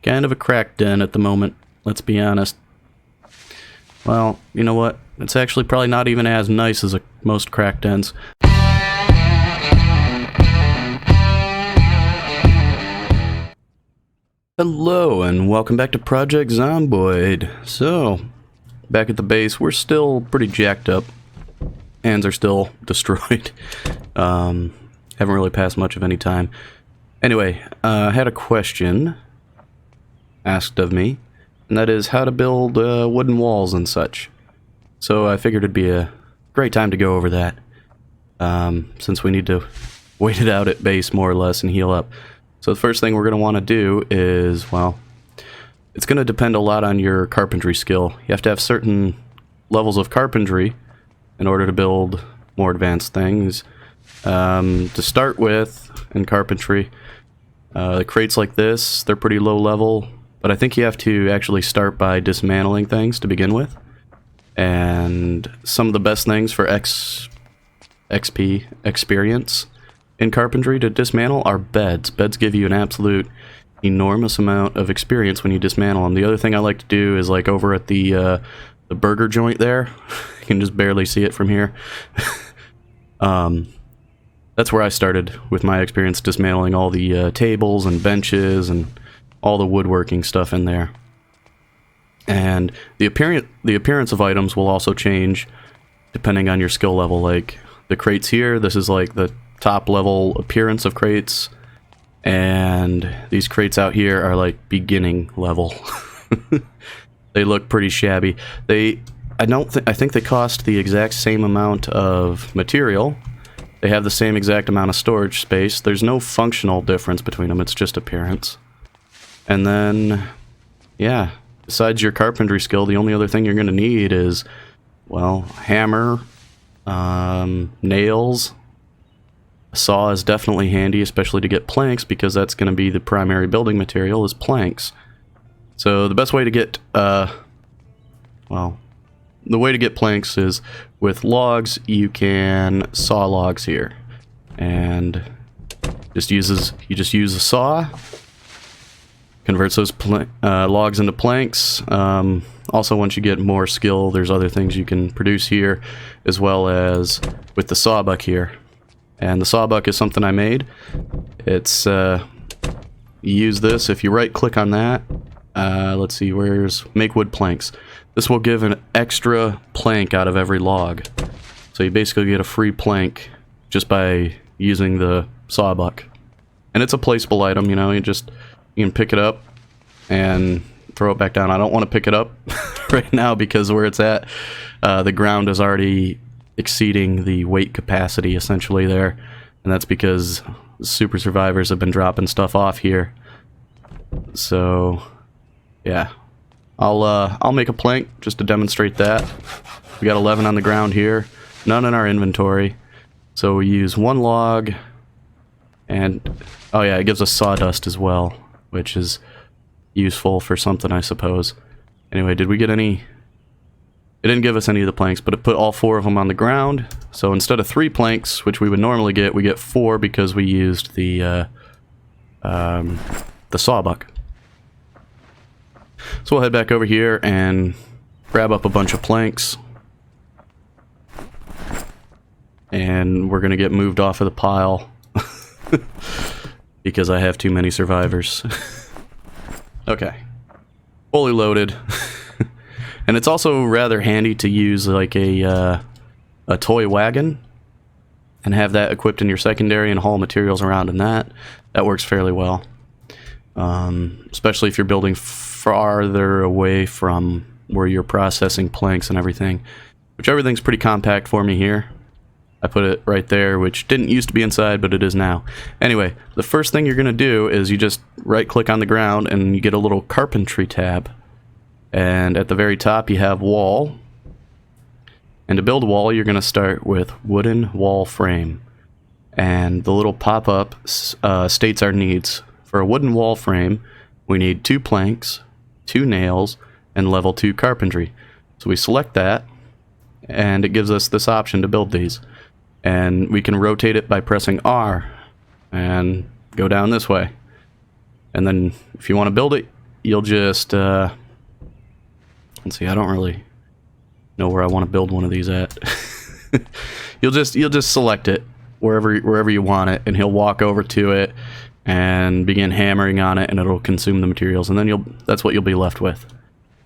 Kind of a crack den at the moment, let's be honest. Well, you know what? It's actually probably not even as nice as most crack dens. Hello, and welcome back to Project Zomboid. So, back at the base, we're still pretty jacked up. Hands are still destroyed. Haven't really passed much of any time. Anyway, I had a question asked of me, and that is how to build wooden walls and such. So I figured it'd be a great time to go over that, since we need to wait it out at base more or less and heal up. So the first thing we're going to want to do is, well, it's going to depend a lot on your carpentry skill. You have to have certain levels of carpentry in order to build more advanced things. To start with, in carpentry, crates like this, they're pretty low level, but I think you have to actually start by dismantling things to begin with. And some of the best things for XP experience in carpentry to dismantle are beds. Beds give you an absolute enormous amount of experience when you dismantle them. The other thing I like to do is like over at the burger joint there. You can just barely see it from here. That's where I started with my experience dismantling all the tables and benches and all the woodworking stuff in there. And the appearance of items will also change depending on your skill level. Like the crates here, this is like the top level appearance of crates, and these crates out here are like beginning level. They look pretty shabby. I think they cost the exact same amount of material. They have the same exact amount of storage space. There's no functional difference between them, it's just appearance. And then, yeah, besides your carpentry skill, the only other thing you're going to need is, well, hammer, nails. A saw is definitely handy, especially to get planks, because that's going to be the primary building material, is planks. So the best way to get, well, the way to get planks is with logs. You can saw logs here, and you just use a saw, converts those logs into planks. Also, once you get more skill, there's other things you can produce here, as well as with the sawbuck here. And the sawbuck is something I made. It's you use this if you right click on that. Let's see, where's make wood planks. This will give an extra plank out of every log. So you basically get a free plank just by using the sawbuck. And it's a placeable item, you know, you can pick it up and throw it back down. I don't want to pick it up right now because where it's at, the ground is already exceeding the weight capacity essentially there. And that's because super survivors have been dropping stuff off here. So, yeah. I'll make a plank just to demonstrate that. We got 11 on the ground here, none in our inventory. So we use one log, and oh yeah, it gives us sawdust as well, which is useful for something, I suppose. Anyway, did we get any? It didn't give us any of the planks, but it put all 4 of them on the ground. So instead of 3 planks, which we would normally get, we get 4 because we used the sawbuck. So we'll head back over here and grab up a bunch of planks. And we're going to get moved off of the pile. Because I have too many survivors. Okay. Fully loaded. And it's also rather handy to use like a toy wagon. And have that equipped in your secondary and haul materials around in that. That works fairly well. Especially if you're building farther away from where you're processing planks and everything, which everything's pretty compact for me here. I put it right there, which didn't used to be inside, but it is now. Anyway, the first thing you're going to do is you just right click on the ground and you get a little carpentry tab, and at the very top you have wall. And to build a wall, you're going to start with wooden wall frame, and the little pop-up states our needs. For a wooden wall frame, we need 2 planks, 2 nails, and level 2 carpentry. So we select that, and it gives us this option to build these. And we can rotate it by pressing R, and go down this way. And then if you want to build it, you'll just, let's see, I don't really know where I want to build one of these at. You'll just select it wherever you want it, and he'll walk over to it and begin hammering on it, and it'll consume the materials, and then that's what you'll be left with.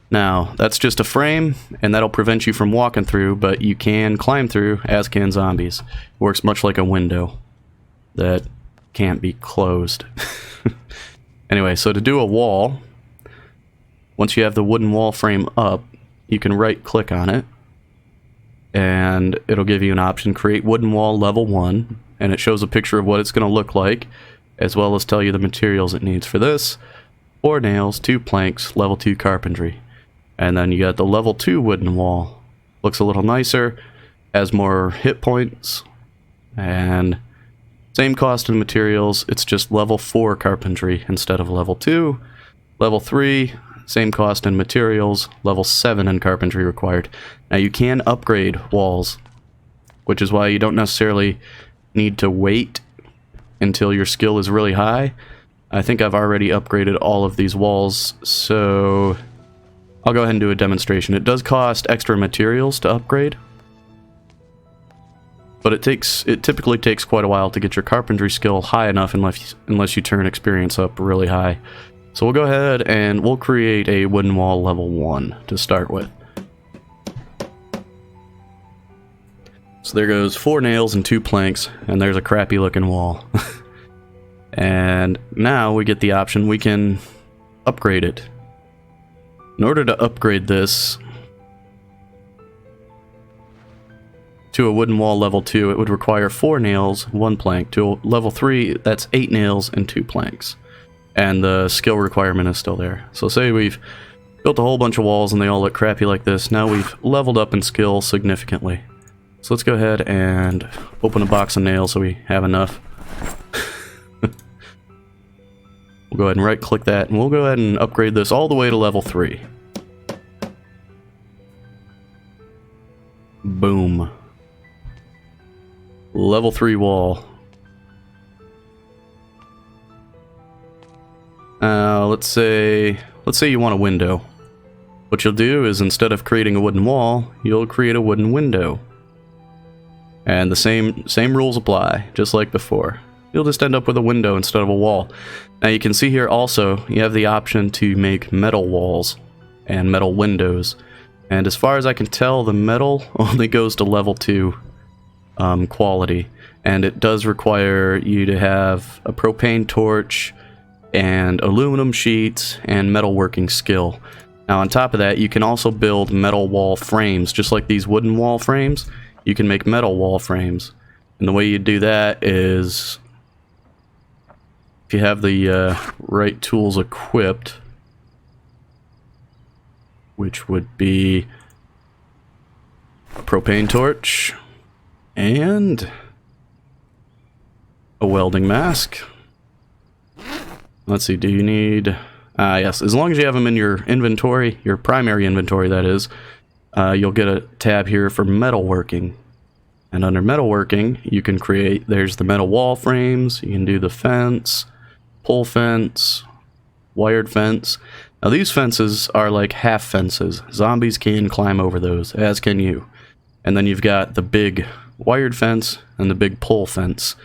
Now, that's just a frame, and that'll prevent you from walking through, but you can climb through, as can zombies. Works much like a window that can't be closed. Anyway, so to do a wall, once you have the wooden wall frame up, you can right-click on it, and it'll give you an option, Create Wooden Wall Level 1, and it shows a picture of what it's going to look like, as well as tell you the materials it needs for this. 4 nails, 2 planks, level 2 carpentry. And then you got the level 2 wooden wall. Looks a little nicer, has more hit points, and same cost in materials, it's just level 4 carpentry instead of level 2. Level 3, same cost in materials, level 7 in carpentry required. Now you can upgrade walls, which is why you don't necessarily need to wait until your skill is really high. I think I've already upgraded all of these walls, so I'll go ahead and do a demonstration. It does cost extra materials to upgrade, but it typically takes quite a while to get your carpentry skill high enough unless you turn experience up really high. So we'll go ahead and we'll create a wooden wall level 1 to start with. So there goes 4 nails and 2 planks, and there's a crappy looking wall. And now we get the option, we can upgrade it. In order to upgrade this to a wooden wall level 2, it would require 4 nails, 1 plank. To level 3, that's 8 nails and 2 planks. And the skill requirement is still there. So say we've built a whole bunch of walls and they all look crappy like this. Now we've leveled up in skill significantly. So let's go ahead and open a box of nails so we have enough. We'll go ahead and right click that, and we'll go ahead and upgrade this all the way to level 3. Boom. Level 3 wall. Let's say you want a window. What you'll do is, instead of creating a wooden wall, you'll create a wooden window. And the same rules apply, just like before. You'll just end up with a window instead of a wall. Now you can see here also, you have the option to make metal walls and metal windows. And as far as I can tell, the metal only goes to level 2 quality. And it does require you to have a propane torch and aluminum sheets and metalworking skill. Now on top of that, you can also build metal wall frames, just like these wooden wall frames. You can make metal wall frames. And the way you do that is, if you have the right tools equipped, which would be a propane torch and a welding mask. Let's see, do you need... yes, as long as you have them in your inventory, your primary inventory that is, you'll get a tab here for metalworking. And under metalworking, you can create, there's the metal wall frames, you can do the fence, pole fence, wired fence. Now these fences are like half fences. Zombies can climb over those, as can you. And then you've got the big wired fence and the big pole fence,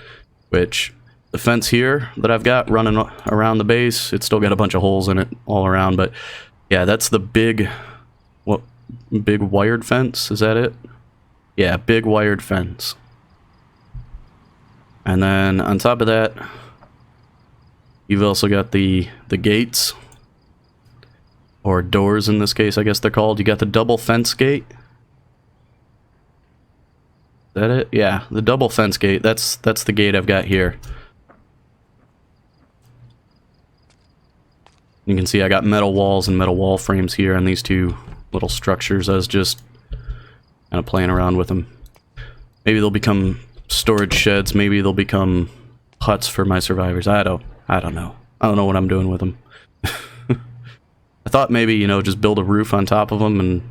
which the fence here that I've got running around the base, it's still got a bunch of holes in it all around, but yeah, that's the big wired fence, is that it? Yeah, big wired fence. And then on top of that, you've also got the gates, or doors in this case, I guess they're called. You got the double fence gate. Is that it? Yeah, the double fence gate. That's the gate I've got here. You can see I got metal walls and metal wall frames here on these two little structures. I was just kind of playing around with them. Maybe they'll become storage sheds. Maybe they'll become huts for my survivors. I don't know. I don't know what I'm doing with them. I thought maybe, you know, just build a roof on top of them and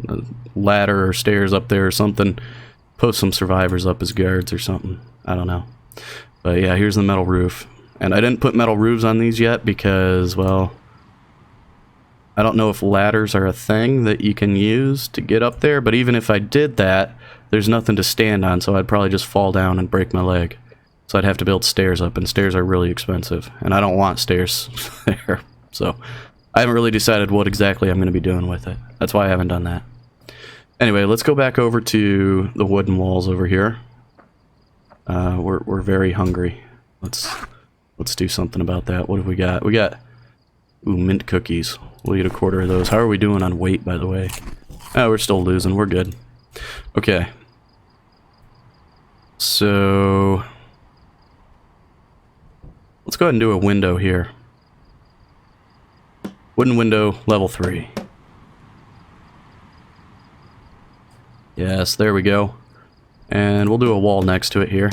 a ladder or stairs up there or something. Post some survivors up as guards or something. I don't know. But yeah, here's the metal roof. And I didn't put metal roofs on these yet because, well, I don't know if ladders are a thing that you can use to get up there, but even if I did that, there's nothing to stand on, so I'd probably just fall down and break my leg. So I'd have to build stairs up, and stairs are really expensive, and I don't want stairs there. So I haven't really decided what exactly I'm going to be doing with it. That's why I haven't done that. Anyway, let's go back over to the wooden walls over here. We're very hungry. Let's do something about that. What have we got? We got mint cookies. We'll eat a quarter of those. How are we doing on weight, by the way? Oh, we're still losing. We're good. Okay. So let's go ahead and do a window here. Wooden window, level 3. Yes, there we go. And we'll do a wall next to it here.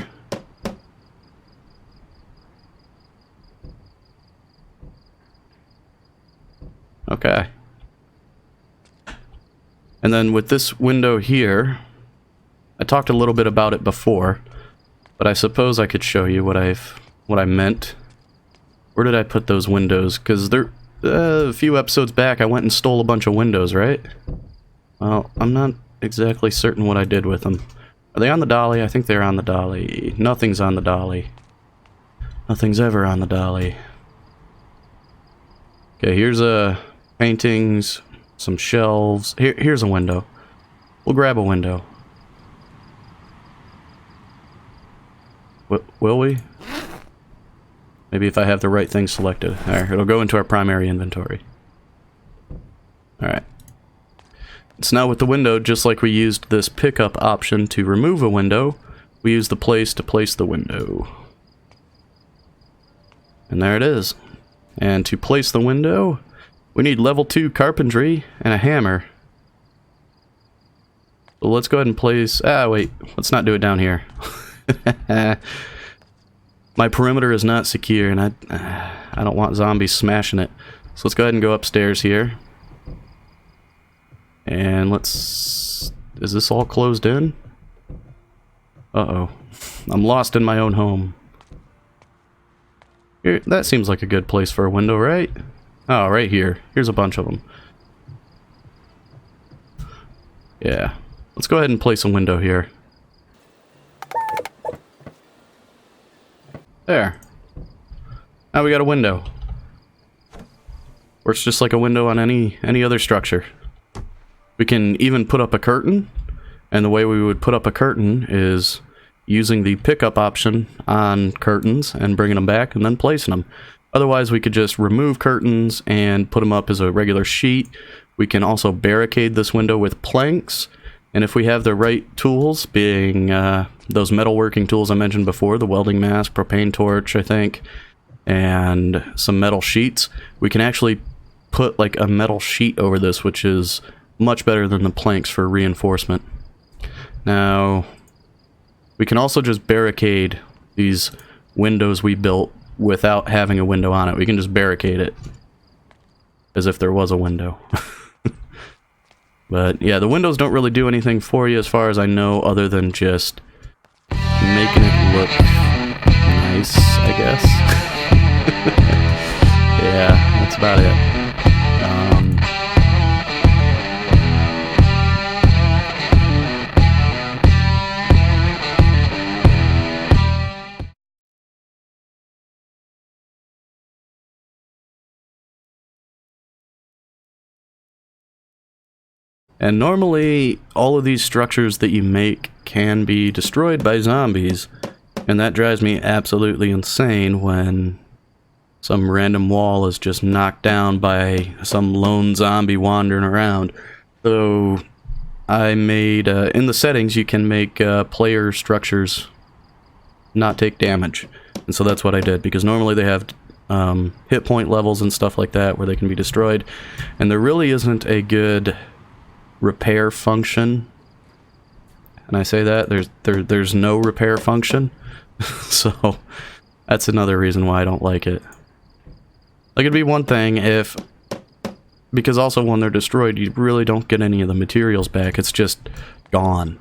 Okay. And then with this window here, I talked a little bit about it before, but I suppose I could show you what I meant. Where did I put those windows? Because they're a few episodes back I went and stole a bunch of windows, right? Well, I'm not exactly certain what I did with them. Are they on the dolly? I think they're on the dolly. Nothing's on the dolly. Nothing's ever on the dolly. Okay, here's paintings, some shelves. Here's a window. We'll grab a window. Will we? Maybe if I have the right thing selected. Alright, it'll go into our primary inventory. Alright. So now with the window, just like we used this pickup option to remove a window, we use the place to place the window. And there it is. And to place the window, we need level 2 carpentry and a hammer. So let's go ahead and place... wait. Let's not do it down here. My perimeter is not secure, and I don't want zombies smashing it. So let's go ahead and go upstairs here. And let's... Is this all closed in? Uh-oh. I'm lost in my own home. Here, that seems like a good place for a window, right? Oh, right here. Here's a bunch of them. Yeah. Let's go ahead and place a window here. There. Now we got a window. Works just like a window on any other structure. We can even put up a curtain, and the way we would put up a curtain is using the pickup option on curtains and bringing them back and then placing them. Otherwise, we could just remove curtains and put them up as a regular sheet. We can also barricade this window with planks, and if we have the right tools, being those metalworking tools I mentioned before, the welding mask, propane torch, I think, and some metal sheets, we can actually put like a metal sheet over this, which is much better than the planks for reinforcement. Now, we can also just barricade these windows we built without having a window on it. We can just barricade it as if there was a window. But yeah, the windows don't really do anything for you as far as I know, other than just making it look nice, I guess. Yeah, that's about it. And normally, all of these structures that you make can be destroyed by zombies, and that drives me absolutely insane when some random wall is just knocked down by some lone zombie wandering around. So I made, in the settings, you can make player structures not take damage. And so that's what I did, because normally they have hit point levels and stuff like that where they can be destroyed, and there really isn't a good repair function. And I say that there's no repair function. So that's another reason why I don't like it. Like, it'd be one thing if, because also when they're destroyed, you really don't get any of the materials back. It's just gone,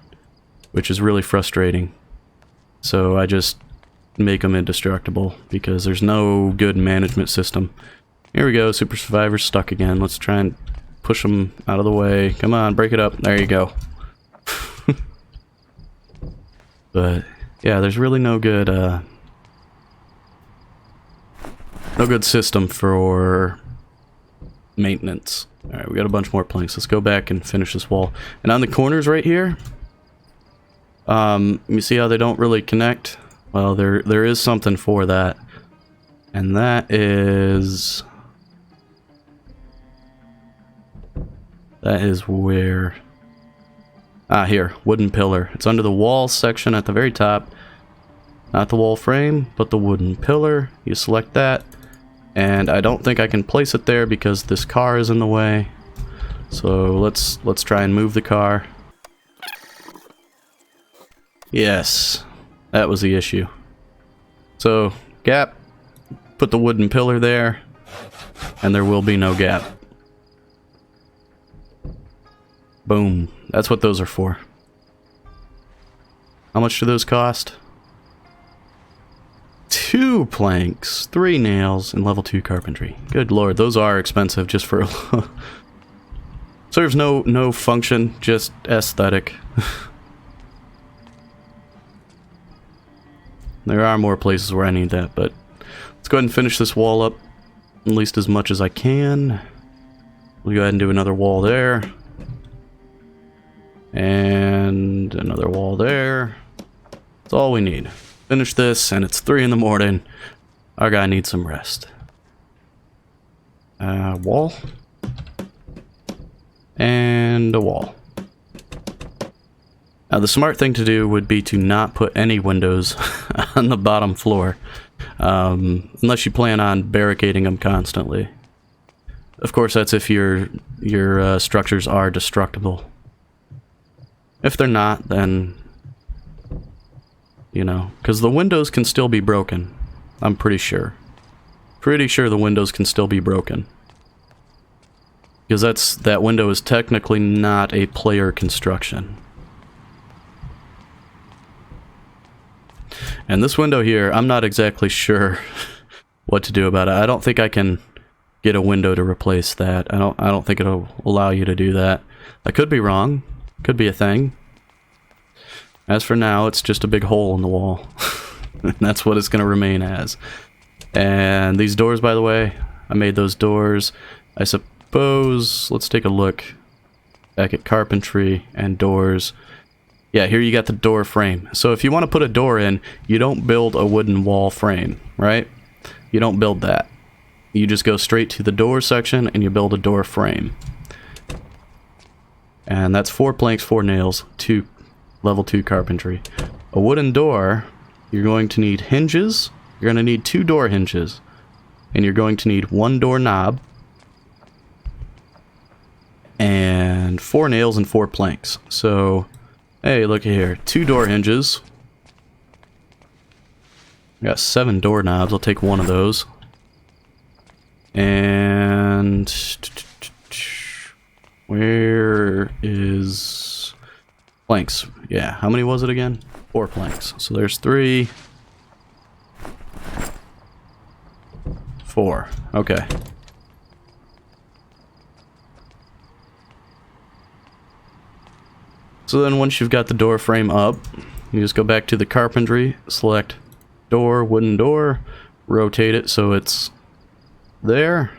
which is really frustrating. So I just make them indestructible because there's no good management system. Here we go, Super Survivor's stuck again. Let's try and push him out of the way. Come on, break it up. There you go. But, yeah, there's really no good system for maintenance. Alright, we got a bunch more planks. Let's go back and finish this wall. And on the corners right here, you see how they don't really connect? Well, there is something for that. And that is... That is where... Ah, here. Wooden pillar. It's under the wall section at the very top. Not the wall frame, but the wooden pillar. You select that. And I don't think I can place it there because this car is in the way. So let's try and move the car. Yes. That was the issue. So, gap. Put the wooden pillar there. And there will be no gap. Boom. That's what those are for. How much do those cost? 2 planks, 3 nails, and level 2 carpentry. Good lord, those are expensive just for a... Serves no function, just aesthetic. There are more places where I need that, but... Let's go ahead and finish this wall up, at least as much as I can. We'll go ahead and do another wall there. And another wall there. That's all we need. Finish this, and it's 3 in the morning. Our guy needs some rest. Wall. And a wall. Now, the smart thing to do would be to not put any windows on the bottom floor. Unless you plan on barricading them constantly. Of course, that's if your structures are destructible. If they're not, then... You know, because the windows can still be broken. I'm pretty sure. Pretty sure the windows can still be broken. Because that window is technically not a player construction. And this window here, I'm not exactly sure what to do about it. I don't think I can get a window to replace that. I don't think it'll allow you to do that. I could be wrong. Could be a thing. As for now, it's just a big hole in the wall. And that's what it's going to remain as. And these doors, by the way, I made those doors. I suppose, let's take a look back at carpentry and doors. Yeah, here you got the door frame. So if you want to put a door in, you don't build a wooden wall frame, right? You don't build that. You just go straight to the door section and you build a door frame. And that's 4 planks, 4 nails, 2 level 2 carpentry. A wooden door, you're going to need hinges. You're going to need 2 door hinges. And you're going to need 1 door knob. And 4 nails and 4 planks. So, hey, look here. 2 door hinges. I got 7 door knobs. I'll take 1 of those. And... Where is... Planks. Yeah, how many was it again? 4 planks. So there's 3. 4. Okay. So then once you've got the door frame up, you just go back to the carpentry, select door, wooden door, rotate it so it's there.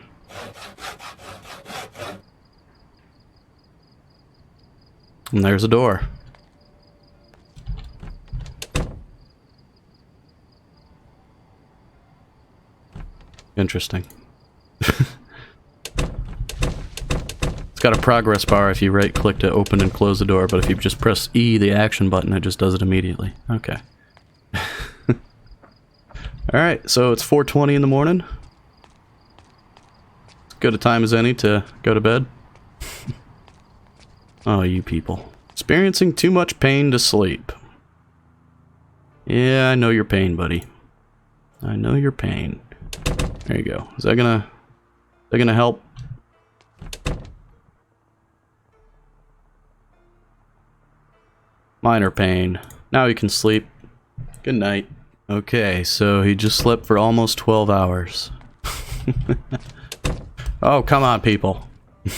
And there's a door. Interesting. It's got a progress bar if you right click to open and close the door, but if you just press E, the action button, it just does it immediately. Okay. Alright, so it's 4:20 in the morning. As good a time as any to go to bed. Oh, you people. Experiencing too much pain to sleep. Yeah, I know your pain, buddy. I know your pain. There you go. Is that gonna help? Minor pain. Now you can sleep. Good night. Okay, so he just slept for almost 12 hours. Oh, come on, people. I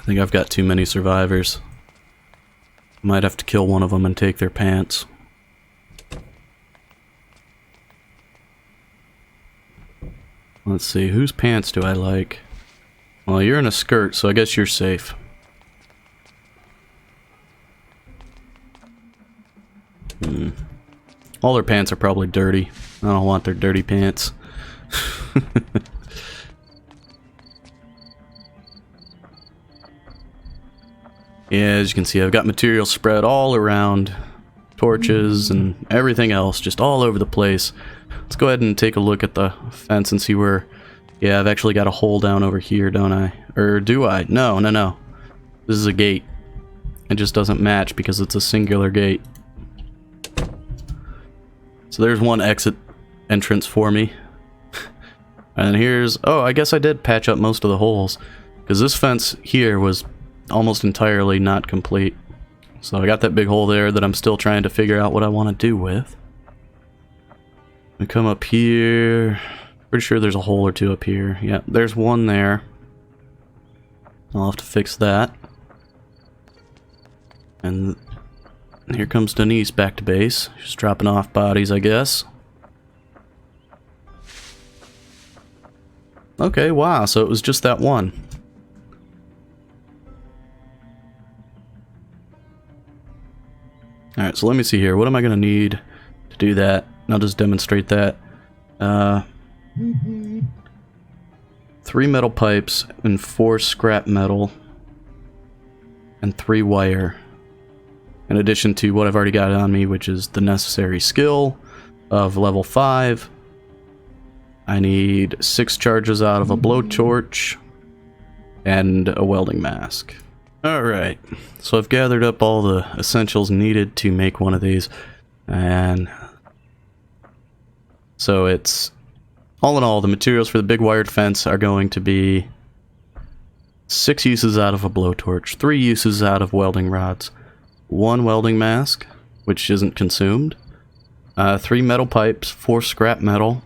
think I've got too many survivors. Might have to kill one of them and take their pants. Let's see, whose pants do I like? Well, you're in a skirt, so I guess you're safe. All their pants are probably dirty. I don't want their dirty pants. Yeah, as you can see, I've got material spread all around. Torches and everything else, just all over the place. Let's go ahead and take a look at the fence and see where... Yeah, I've actually got a hole down over here, don't I? Or do I? No, no, no. This is a gate. It just doesn't match because it's a singular gate. So there's one exit entrance for me. And here's... Oh, I guess I did patch up most of the holes. Because this fence here was almost entirely not complete. So I got that big hole there that I'm still trying to figure out what I want to do with. I come up here. Pretty sure there's a hole or two up here. Yeah, there's one there. I'll have to fix that. And here comes Denise back to base. She's dropping off bodies, I guess. Okay, wow, so it was just that one. Alright, so let me see here. What am I going to need to do that? And I'll just demonstrate that. 3 metal pipes and 4 scrap metal and 3 wire. In addition to what I've already got on me, which is the necessary skill of level 5. I need 6 charges out of a blowtorch and a welding mask. Alright, so I've gathered up all the essentials needed to make one of these, and so it's, all in all, the materials for the big wired fence are going to be 6 uses out of a blowtorch, 3 uses out of welding rods, 1 welding mask, which isn't consumed, 3 metal pipes, 4 scrap metal,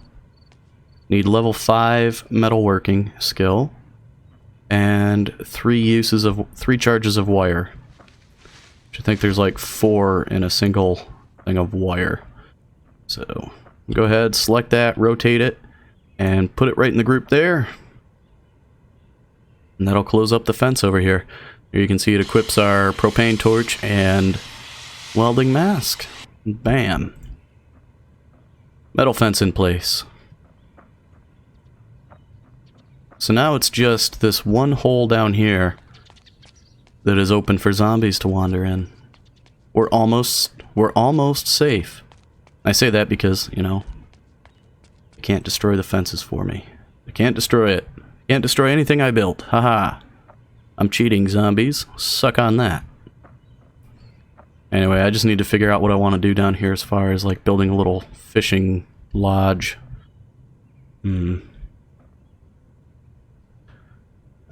need level 5 metalworking skill, and 3 charges of wire. Which I think there's like 4 in a single thing of wire. So go ahead, select that, rotate it, and put it right in the group there. And that'll close up the fence over here. Here you can see it equips our propane torch and welding mask. Bam. Metal fence in place. So now it's just this one hole down here that is open for zombies to wander in. We're almost safe. I say that because, you know, they can't destroy the fences for me. They can't destroy it. Can't destroy anything I built. Haha. I'm cheating, zombies. Suck on that. Anyway, I just need to figure out what I want to do down here as far as like building a little fishing lodge.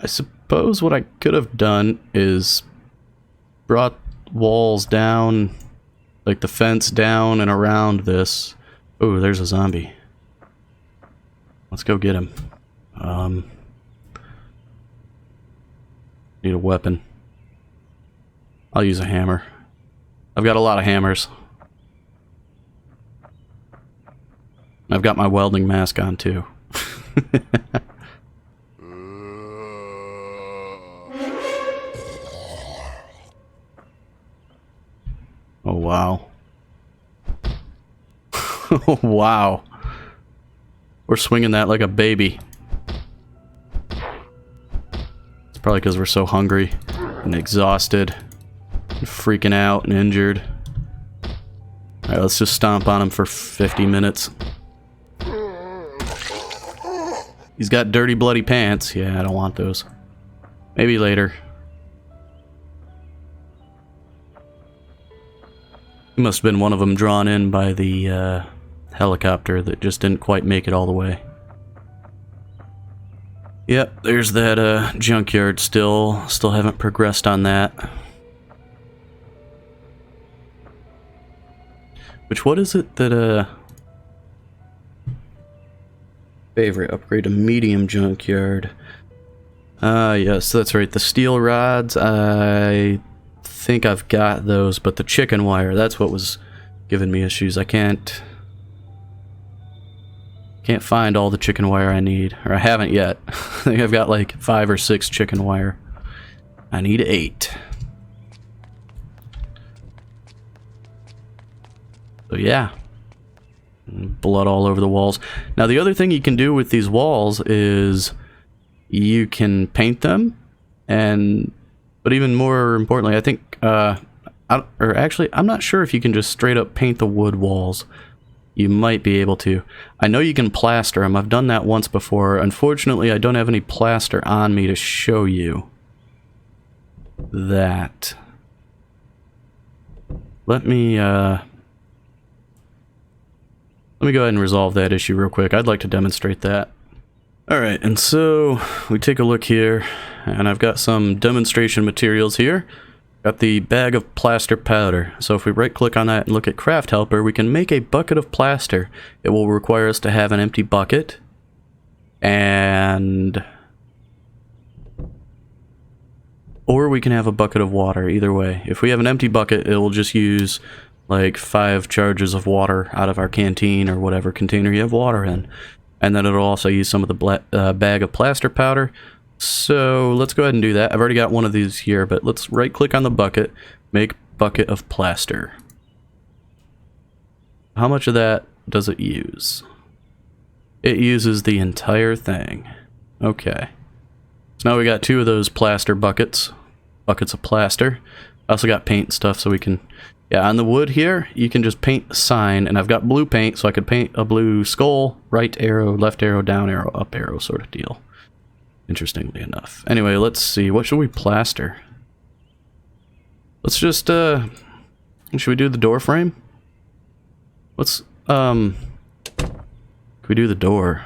I suppose what I could have done is brought walls down, like the fence down and around this. Oh, there's a zombie. Let's go get him. Need a weapon. I'll use a hammer. I've got a lot of hammers. I've got my welding mask on too. Oh, wow. Oh, wow. We're swinging that like a baby. It's probably because we're so hungry and exhausted and freaking out and injured. Alright, let's just stomp on him for 50 minutes. He's got dirty, bloody pants. Yeah, I don't want those. Maybe later. Must have been one of them drawn in by the helicopter that just didn't quite make it all the way. Yep, there's that junkyard still haven't progressed on that. Which, what is it that Favorite, upgrade to medium junkyard. Yes, that's right. The steel rods, I think I've got those, but the chicken wire, that's what was giving me issues. I can't find all the chicken wire I need, or I haven't yet. I think I've got like 5 or 6 chicken wire. I need 8. So yeah. Blood all over the walls. Now the other thing you can do with these walls is you can paint them, but even more importantly, I think, I'm not sure if you can just straight up paint the wood walls. You might be able to. I know you can plaster them. I've done that once before. Unfortunately, I don't have any plaster on me to show you that. Let me go ahead and resolve that issue real quick. I'd like to demonstrate that. Alright, and so we take a look here, and I've got some demonstration materials here. Got the bag of plaster powder. So if we right click on that and look at craft helper, we can make a bucket of plaster. It will require us to have an empty bucket, or we can have a bucket of water, either way. If we have an empty bucket, it will just use like 5 charges of water out of our canteen or whatever container you have water in. And then it'll also use some of the bag of plaster powder. So let's go ahead and do that. I've already got one of these here, but let's right click on the bucket, make bucket of plaster. How much of that does it use? It uses the entire thing. Okay. So now we got 2 of those plaster buckets of plaster. I also got paint and stuff so we can, yeah, on the wood here, you can just paint a sign, and I've got blue paint, so I could paint a blue skull, right arrow, left arrow, down arrow, up arrow sort of deal. Interestingly enough. Anyway, let's see. What should we plaster? Let's just, should we do the door frame? Let's, can we do the door?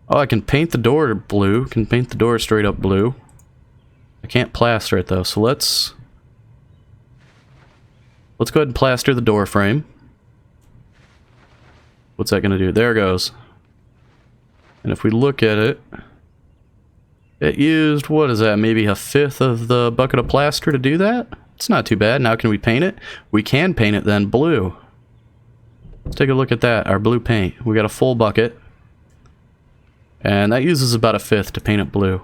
Oh, I can paint the door blue. Can paint the door straight up blue. I can't plaster it though, so let's go ahead and plaster the door frame. What's that gonna do? There it goes. And if we look at it, it used, what is that, maybe 1/5 of the bucket of plaster to do that? It's not too bad. Now can we paint it? We can paint it then blue. Let's take a look at that, our blue paint. We got a full bucket. And that uses about 1/5 to paint it blue.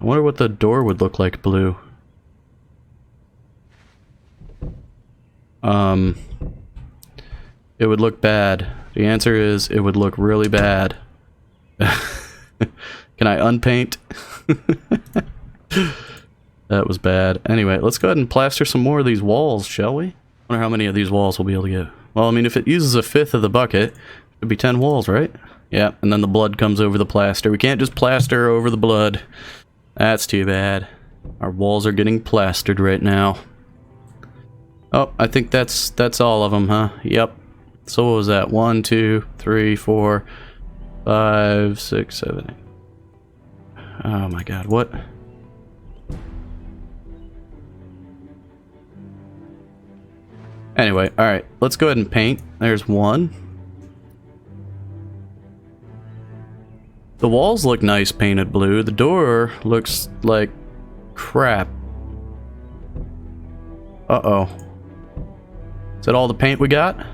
I wonder what the door would look like blue. It would look bad. The answer is it would look really bad. Can I unpaint? That was bad. Anyway, let's go ahead and plaster some more of these walls, shall we? I wonder how many of these walls we'll be able to get. Well, I mean, if it uses 1/5 of the bucket, it'd be 10 walls, right? Yeah, and then the blood comes over the plaster. We can't just plaster over the blood. That's too bad. Our walls are getting plastered right now. Oh, I think that's all of them, huh? Yep. So what was that? 1, 2, 3, 4, 5, 6, 7, 8. Oh my god, what? Anyway, alright, let's go ahead and paint. There's 1. The walls look nice painted blue. The door looks like crap. Uh-oh. Is that all the paint we got?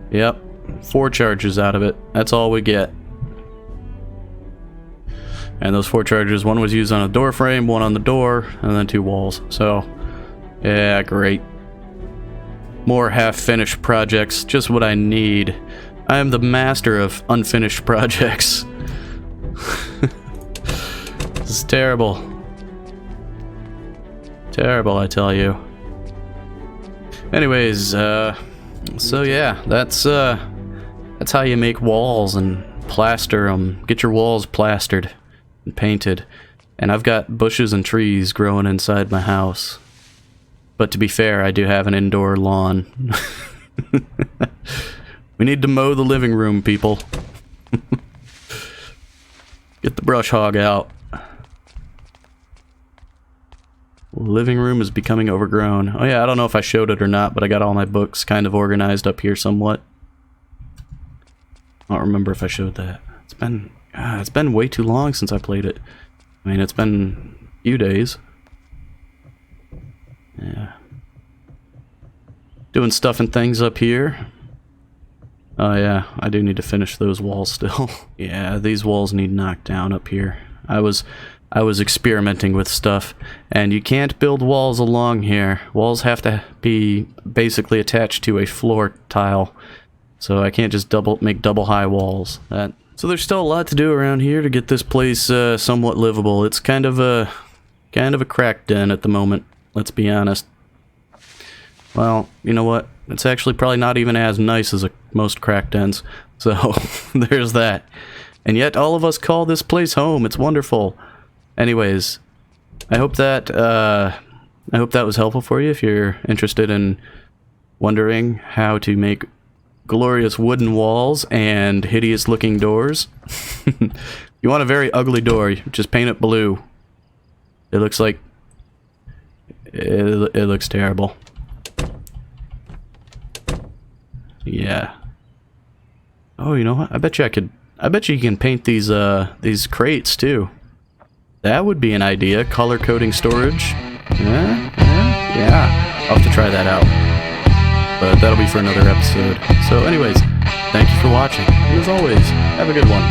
Yep. 4 charges out of it. That's all we get. And those 4 charges, 1 was used on a door frame, 1 on the door, and then 2 walls. So, yeah, great. More half-finished projects, just what I need. I am the master of unfinished projects. This is terrible. Terrible, I tell you. Anyways, so yeah, that's how you make walls and plaster them. Get your walls plastered and painted. And I've got bushes and trees growing inside my house. But to be fair, I do have an indoor lawn. We need to mow the living room, people. Get the brush hog out. Living room is becoming overgrown. Oh yeah, I don't know if I showed it or not, but I got all my books kind of organized up here somewhat. I don't remember if I showed that. It's been way too long since I played it. I mean, it's been a few days. Yeah. Doing stuff and things up here. Oh yeah, I do need to finish those walls still. Yeah, these walls need knocked down up here. I was experimenting with stuff, and you can't build walls along here. Walls have to be basically attached to a floor tile. So I can't just make double high walls. So there's still a lot to do around here to get this place somewhat livable. It's kind of a crack den at the moment, let's be honest. Well, you know what? It's actually probably not even as nice as most crack dens. So there's that. And yet all of us call this place home. It's wonderful. Anyways, I hope that was helpful for you if you're interested in wondering how to make glorious wooden walls and hideous looking doors. You want a very ugly door, just paint it blue. It looks like it looks terrible. Yeah. Oh, you know what? I bet you can paint these crates too. That would be an idea. Color coding storage. Yeah. I'll have to try that out. But that'll be for another episode. So anyways, thank you for watching. And as always, have a good one.